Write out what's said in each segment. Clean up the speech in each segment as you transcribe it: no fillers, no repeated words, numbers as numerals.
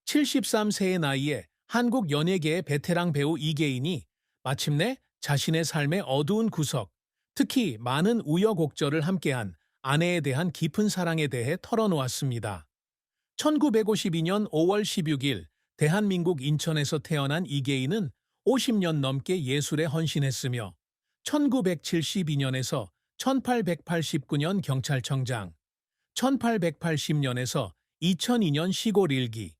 73세의 나이에 한국 연예계의 베테랑 배우 이계인이 마침내 자신의 삶의 어두운 구석, 특히 많은 우여곡절을 함께한 아내에 대한 깊은 사랑에 대해 털어놓았습니다. 1952년 5월 16일 대한민국 인천에서 태어난 이계인은 50년 넘게 예술에 헌신했으며 1972년에서 1889년 경찰청장, 1880년에서 2002년 시골 일기,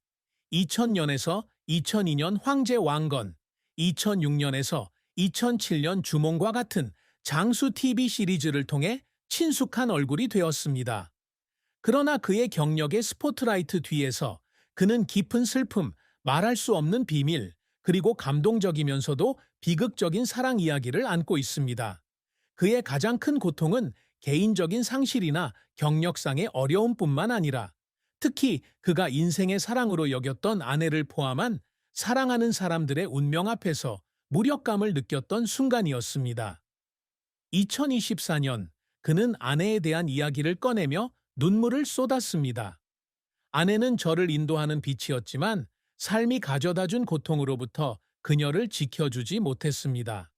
2000년에서 2002년 황제 왕건, 2006년에서 2007년 주몽과 같은 장수 TV 시리즈를 통해 친숙한 얼굴이 되었습니다. 그러나 그의 경력의 스포트라이트 뒤에서 그는 깊은 슬픔, 말할 수 없는 비밀, 그리고 감동적이면서도 비극적인 사랑 이야기를 안고 있습니다. 그의 가장 큰 고통은 개인적인 상실이나 경력상의 어려움뿐만 아니라 특히 그가 인생의 사랑으로 여겼던 아내를 포함한 사랑하는 사람들의 운명 앞에서 무력감을 느꼈던 순간이었습니다. 2024년 그는 아내에 대한 이야기를 꺼내며 눈물을 쏟았습니다. 아내는 저를 인도하는 빛이었지만 삶이 가져다준 고통으로부터 그녀를 지켜주지 못했습니다.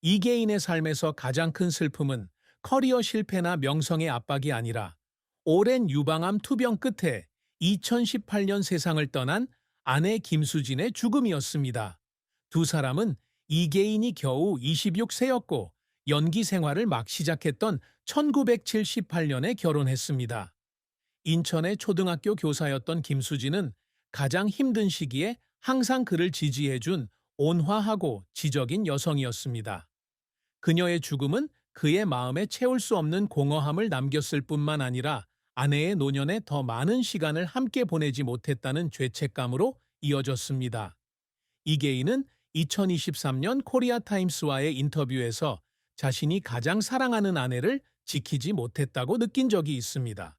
이계인의 삶에서 가장 큰 슬픔은 커리어 실패나 명성의 압박이 아니라 오랜 유방암 투병 끝에 2018년 세상을 떠난 아내 김수진의 죽음이었습니다. 두 사람은 이계인이 겨우 26세였고 연기 생활을 막 시작했던 1978년에 결혼했습니다. 인천의 초등학교 교사였던 김수진은 가장 힘든 시기에 항상 그를 지지해준 온화하고 지적인 여성이었습니다. 그녀의 죽음은 그의 마음에 채울 수 없는 공허함을 남겼을 뿐만 아니라 아내의 노년에 더 많은 시간을 함께 보내지 못했다는 죄책감으로 이어졌습니다. 이계인은 2023년 코리아타임스와의 인터뷰에서 자신이 가장 사랑하는 아내를 지키지 못했다고 느낀 적이 있습니다.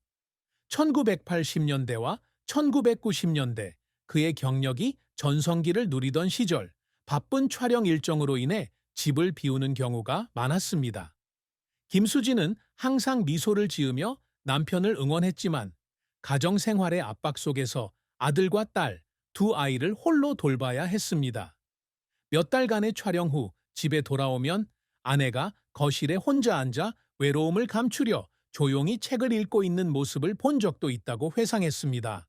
1980년대와 1990년대 그의 경력이 전성기를 누리던 시절 바쁜 촬영 일정으로 인해 집을 비우는 경우가 많았습니다. 김수진은 항상 미소를 지으며 남편을 응원했지만 가정 생활의 압박 속에서 아들과 딸, 두 아이를 홀로 돌봐야 했습니다. 몇 달간의 촬영 후 집에 돌아오면 아내가 거실에 혼자 앉아 외로움을 감추려 조용히 책을 읽고 있는 모습을 본 적도 있다고 회상했습니다.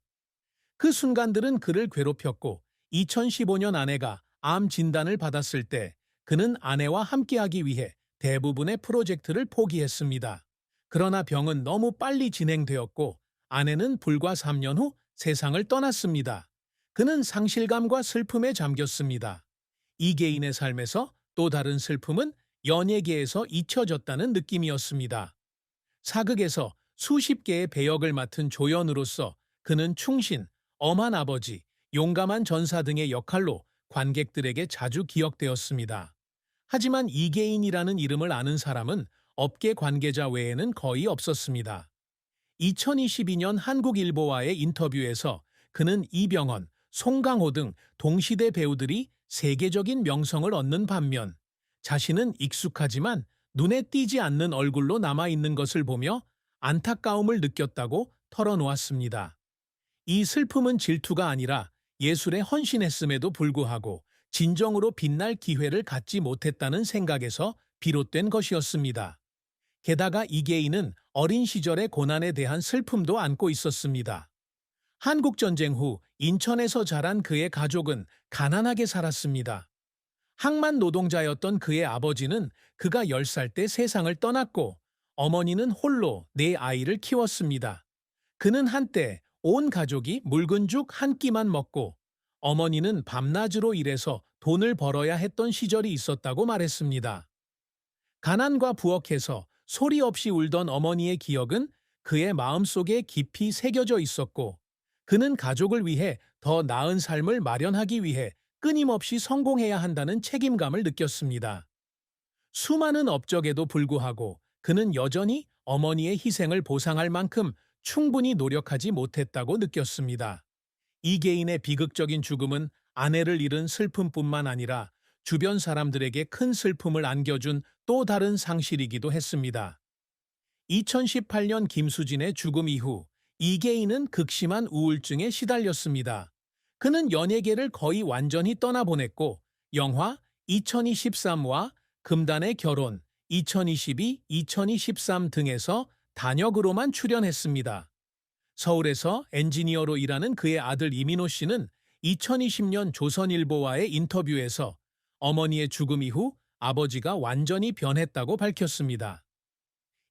그 순간들은 그를 괴롭혔고 2015년 아내가 암 진단을 받았을 때 그는 아내와 함께하기 위해 대부분의 프로젝트를 포기했습니다. 그러나 병은 너무 빨리 진행되었고 아내는 불과 3년 후 세상을 떠났습니다. 그는 상실감과 슬픔에 잠겼습니다. 이계인의 삶에서 또 다른 슬픔은 연예계에서 잊혀졌다는 느낌이었습니다. 사극에서 수십 개의 배역을 맡은 조연으로서 그는 충신, 엄한 아버지, 용감한 전사 등의 역할로 관객들에게 자주 기억되었습니다. 하지만 이계인이라는 이름을 아는 사람은 업계 관계자 외에는 거의 없었습니다. 2022년 한국일보와의 인터뷰에서 그는 이병헌, 송강호 등 동시대 배우들이 세계적인 명성을 얻는 반면 자신은 익숙하지만 눈에 띄지 않는 얼굴로 남아있는 것을 보며 안타까움을 느꼈다고 털어놓았습니다. 이 슬픔은 질투가 아니라 예술에 헌신했음에도 불구하고 진정으로 빛날 기회를 갖지 못했다는 생각에서 비롯된 것이었습니다. 게다가 이계인은 어린 시절의 고난에 대한 슬픔도 안고 있었습니다. 한국전쟁 후 인천에서 자란 그의 가족은 가난하게 살았습니다. 항만 노동자였던 그의 아버지는 그가 10살 때 세상을 떠났고 어머니는 홀로 네 아이를 키웠습니다. 그는 한때 온 가족이 묽은 죽 한 끼만 먹고 어머니는 밤낮으로 일해서 돈을 벌어야 했던 시절이 있었다고 말했습니다. 가난과 부엌에서 소리 없이 울던 어머니의 기억은 그의 마음속에 깊이 새겨져 있었고 그는 가족을 위해 더 나은 삶을 마련하기 위해 끊임없이 성공해야 한다는 책임감을 느꼈습니다. 수많은 업적에도 불구하고 그는 여전히 어머니의 희생을 보상할 만큼 충분히 노력하지 못했다고 느꼈습니다. 이계인의 비극적인 죽음은 아내를 잃은 슬픔뿐만 아니라 주변 사람들에게 큰 슬픔을 안겨준 또 다른 상실이기도 했습니다. 2018년 김수진의 죽음 이후 이계인은 극심한 우울증에 시달렸습니다. 그는 연예계를 거의 완전히 떠나보냈고 영화 2023와 금단의 결혼 2022, 2023 등에서 단역으로만 출연했습니다. 서울에서 엔지니어로 일하는 그의 아들 이민호 씨는 2020년 조선일보와의 인터뷰에서 어머니의 죽음 이후 아버지가 완전히 변했다고 밝혔습니다.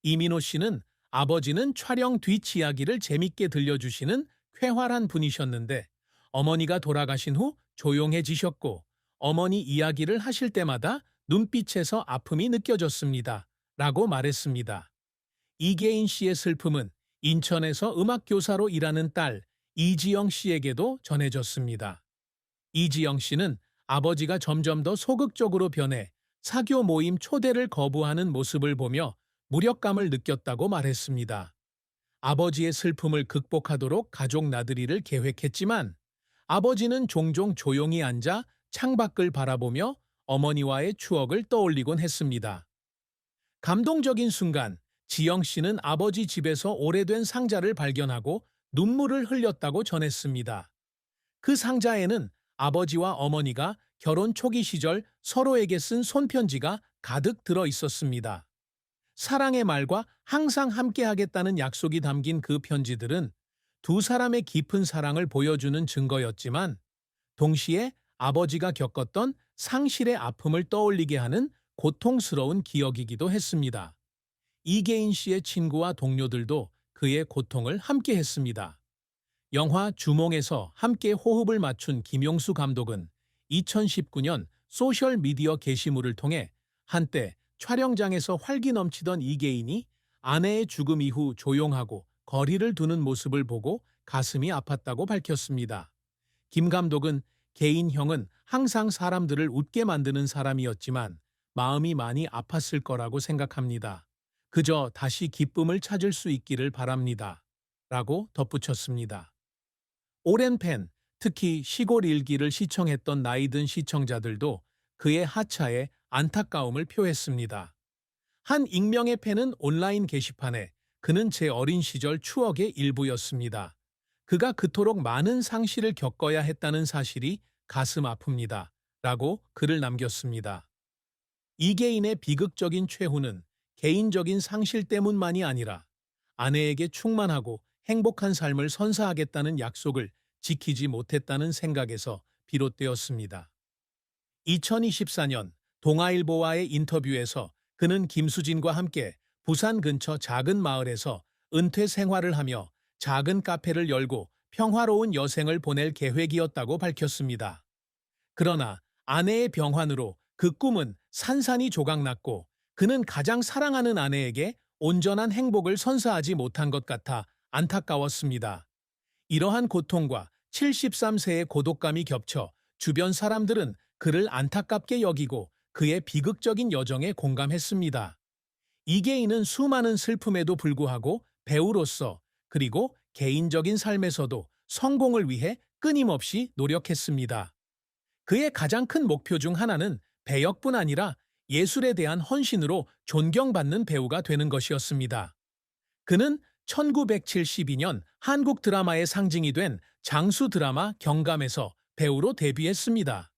이민호 씨는 아버지는 촬영 뒷 이야기를 재밌게 들려주시는 쾌활한 분이셨는데 어머니가 돌아가신 후 조용해지셨고 어머니 이야기를 하실 때마다 눈빛에서 아픔이 느껴졌습니다. 라고 말했습니다. 이계인 씨의 슬픔은 인천에서 음악교사로 일하는 딸 이지영 씨에게도 전해졌습니다. 이지영 씨는 아버지가 점점 더 소극적으로 변해 사교 모임 초대를 거부하는 모습을 보며 무력감을 느꼈다고 말했습니다. 아버지의 슬픔을 극복하도록 가족 나들이를 계획했지만 아버지는 종종 조용히 앉아 창밖을 바라보며 어머니와의 추억을 떠올리곤 했습니다. 감동적인 순간, 지영 씨는 아버지 집에서 오래된 상자를 발견하고 눈물을 흘렸다고 전했습니다. 그 상자에는 아버지와 어머니가 결혼 초기 시절 서로에게 쓴 손편지가 가득 들어 있었습니다. 사랑의 말과 항상 함께하겠다는 약속이 담긴 그 편지들은 두 사람의 깊은 사랑을 보여주는 증거였지만 동시에 아버지가 겪었던 상실의 아픔을 떠올리게 하는 고통스러운 기억이기도 했습니다. 이계인 씨의 친구와 동료들도 그의 고통을 함께했습니다. 영화 주몽에서 함께 호흡을 맞춘 김용수 감독은 2019년 소셜미디어 게시물을 통해 한때 촬영장에서 활기 넘치던 이계인이 아내의 죽음 이후 조용하고 거리를 두는 모습을 보고 가슴이 아팠다고 밝혔습니다. 김 감독은 개인 형은 항상 사람들을 웃게 만드는 사람이었지만 마음이 많이 아팠을 거라고 생각합니다. 그저 다시 기쁨을 찾을 수 있기를 바랍니다. 라고 덧붙였습니다. 오랜 팬, 특히 시골 일기를 시청했던 나이든 시청자들도 그의 하차에 안타까움을 표했습니다. 한 익명의 팬은 온라인 게시판에 그는 제 어린 시절 추억의 일부였습니다. 그가 그토록 많은 상실을 겪어야 했다는 사실이 가슴 아픕니다. 라고 글을 남겼습니다. 이계인의 비극적인 최후는 개인적인 상실 때문만이 아니라 아내에게 충만하고 행복한 삶을 선사하겠다는 약속을 지키지 못했다는 생각에서 비롯되었습니다. 2024년 동아일보와의 인터뷰에서 그는 김수진과 함께 부산 근처 작은 마을에서 은퇴 생활을 하며 작은 카페를 열고 평화로운 여생을 보낼 계획이었다고 밝혔습니다. 그러나 아내의 병환으로 그 꿈은 산산이 조각났고 그는 가장 사랑하는 아내에게 온전한 행복을 선사하지 못한 것 같아 안타까웠습니다. 이러한 고통과 73세의 고독감이 겹쳐 주변 사람들은 그를 안타깝게 여기고 그의 비극적인 여정에 공감했습니다. 이계인은 수많은 슬픔에도 불구하고 배우로서 그리고 개인적인 삶에서도 성공을 위해 끊임없이 노력했습니다. 그의 가장 큰 목표 중 하나는 배역뿐 아니라 예술에 대한 헌신으로 존경받는 배우가 되는 것이었습니다. 그는 1972년 한국 드라마의 상징이 된 장수 드라마 경감에서 배우로 데뷔했습니다.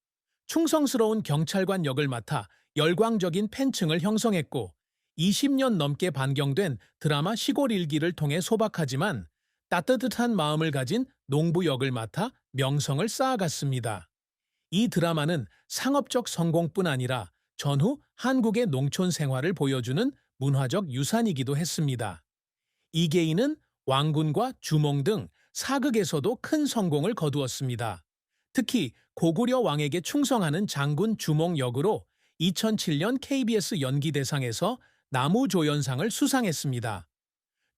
충성스러운 경찰관 역을 맡아 열광적인 팬층을 형성했고 20년 넘게 반경된 드라마 시골 일기를 통해 소박하지만 따뜻한 마음을 가진 농부 역을 맡아 명성을 쌓아갔습니다. 이 드라마는 상업적 성공뿐 아니라 전후 한국의 농촌 생활을 보여주는 문화적 유산이기도 했습니다. 이계인은 왕군과 주몽 등 사극에서도 큰 성공을 거두었습니다. 특히 고구려 왕에게 충성하는 장군 주몽 역으로 2007년 KBS 연기대상에서 나무조연상을 수상했습니다.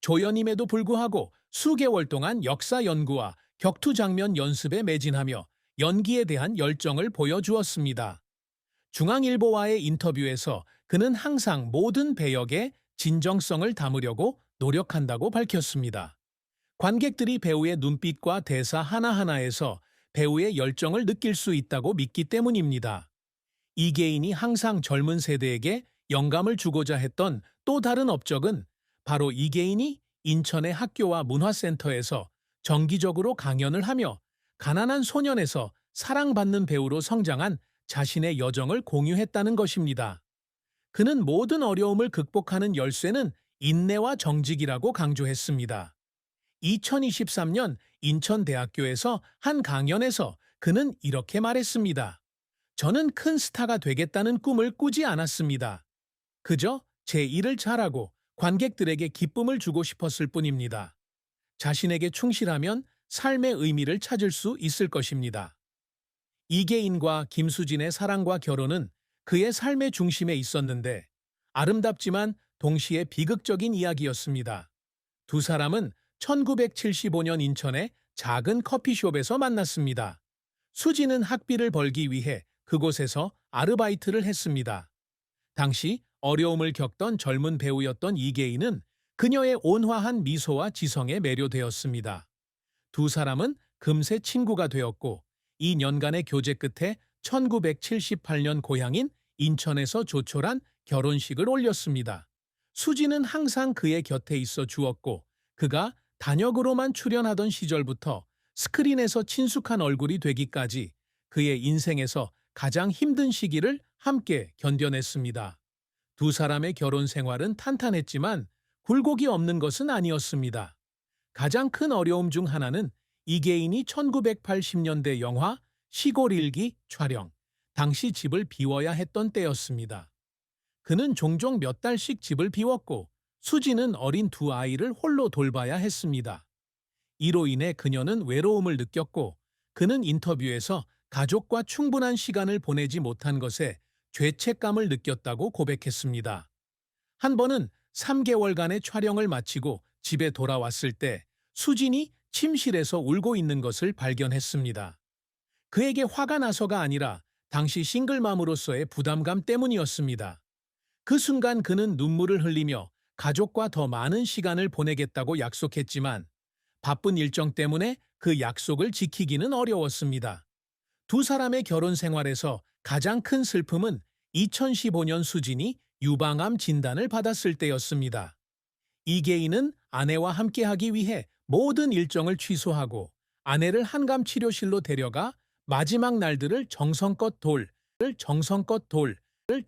조연임에도 불구하고 수개월 동안 역사 연구와 격투 장면 연습에 매진하며 연기에 대한 열정을 보여주었습니다. 중앙일보와의 인터뷰에서 그는 항상 모든 배역에 진정성을 담으려고 노력한다고 밝혔습니다. 관객들이 배우의 눈빛과 대사 하나하나에서 배우의 열정을 느낄 수 있다고 믿기 때문입니다. 이계인이 항상 젊은 세대에게 영감을 주고자 했던 또 다른 업적은 바로 이계인이 인천의 학교와 문화센터에서 정기적으로 강연을 하며 가난한 소년에서 사랑받는 배우로 성장한 자신의 여정을 공유했다는 것입니다. 그는 모든 어려움을 극복하는 열쇠는 인내와 정직이라고 강조했습니다. 2023년 인천대학교에서 한 강연에서 그는 이렇게 말했습니다. 저는 큰 스타가 되겠다는 꿈을 꾸지 않았습니다. 그저 제 일을 잘하고 관객들에게 기쁨을 주고 싶었을 뿐입니다. 자신에게 충실하면 삶의 의미를 찾을 수 있을 것입니다. 이계인과 김수진의 사랑과 결혼은 그의 삶의 중심에 있었는데 아름답지만 동시에 비극적인 이야기였습니다. 두 사람은 1975년 인천의 작은 커피숍에서 만났습니다. 수지는 학비를 벌기 위해 그곳에서 아르바이트를 했습니다. 당시 어려움을 겪던 젊은 배우였던 이계인은 그녀의 온화한 미소와 지성에 매료되었습니다. 두 사람은 금세 친구가 되었고 2년간의 교제 끝에 1978년 고향인 인천에서 조촐한 결혼식을 올렸습니다. 수지는 항상 그의 곁에 있어 주었고 그가 단역으로만 출연하던 시절부터 스크린에서 친숙한 얼굴이 되기까지 그의 인생에서 가장 힘든 시기를 함께 견뎌냈습니다. 두 사람의 결혼 생활은 탄탄했지만 굴곡이 없는 것은 아니었습니다. 가장 큰 어려움 중 하나는 이계인이 1980년대 영화 시골 일기 촬영, 당시 집을 비워야 했던 때였습니다. 그는 종종 몇 달씩 집을 비웠고 수지는 어린 두 아이를 홀로 돌봐야 했습니다. 이로 인해 그녀는 외로움을 느꼈고 그는 인터뷰에서 가족과 충분한 시간을 보내지 못한 것에 죄책감을 느꼈다고 고백했습니다. 한 번은 3개월간의 촬영을 마치고 집에 돌아왔을 때 수진이 침실에서 울고 있는 것을 발견했습니다. 그에게 화가 나서가 아니라 당시 싱글맘으로서의 부담감 때문이었습니다. 그 순간 그는 눈물을 흘리며 가족과 더 많은 시간을 보내겠다고 약속했지만 바쁜 일정 때문에 그 약속을 지키기는 어려웠습니다. 두 사람의 결혼 생활에서 가장 큰 슬픔은 2015년 수진이 유방암 진단을 받았을 때였습니다. 이계인은 아내와 함께하기 위해 모든 일정을 취소하고 아내를 한감 치료실로 데려가 마지막 날들을 정성껏